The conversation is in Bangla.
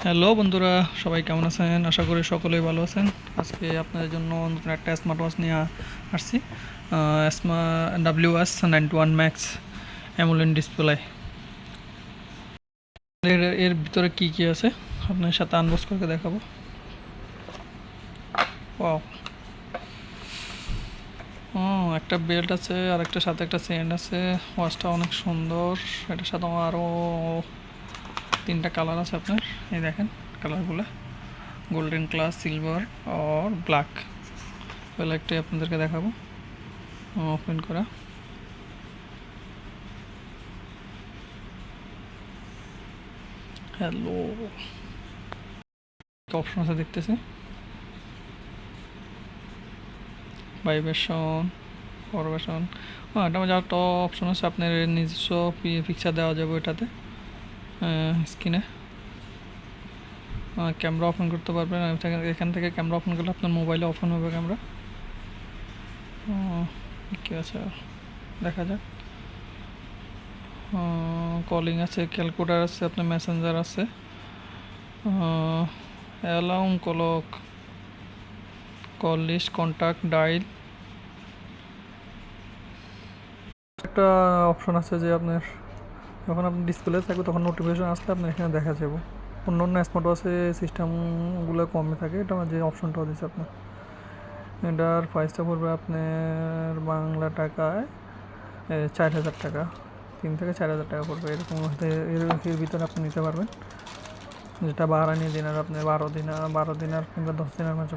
হ্যালো বন্ধুরা, সবাই কেমন আছেন? আশা করি সকলেই ভালো আছেন। আজকে আপনাদের জন্য নতুন একটা স্মার্ট ওয়াচ নিয়ে আসছি। WS91 Max AMOLED display. এর ভিতরে কি কি আছে আপনার সাথে আনবক্স করে দেখাবো। ওয়াও, একটা বেল্ট আছে আর একটা সাথে একটা চেন আছে। ওয়াচটা অনেক সুন্দর। এটার সাথে আরও তিনটা কালার আছে আপনার। এই দেখেন কালারগুলো: গোল্ডেন ক্লাস, সিলভার আর ব্ল্যাক। তাহলে একটাই আপনাদেরকে দেখাবো ওপেন করা। হ্যালো, অপশন আছে দেখতেছি: ভাইব্রেশন, ফরমেশন। এটা মধ্যে একটা অপশন আছে, আপনার নিজস্ব পিকচার দেওয়া যাবে ওইটাতে। স্ক্রিনে ক্যামেরা ওপেন করতে পারবেন। এখান থেকে ক্যামেরা ওপেন করলে আপনার মোবাইলে ওপেন হবে ক্যামেরা। কী আছে দেখা যাক। কলিং আছে, ক্যালকুলেটার আছে, আপনার মেসেঞ্জার আছে, alarm clock, call list, contact, dial. একটা অপশন আছে যে আপনার যখন আপনি ডিসপ্লে থাকবে তখন নোটিফিকেশন আসলে আপনার এখানে দেখা যাবে। অন্য অন্য স্মার্ট ওয়াচে সিস্টেমগুলো কমে থাকে, এটা যে অপশনটাও দিচ্ছে আপনার। এটার প্রাইসটা পড়বে আপনার বাংলা টাকায় 4,000 টাকা। 3 থেকে 4,000 টাকা পড়বে এরকম। এর ভিতরে আপনি নিতে পারবেন, যেটা ভাড়া নিয়ে দিন আর আপনি 12 দিন আর কিংবা 10 দিনের মাঝে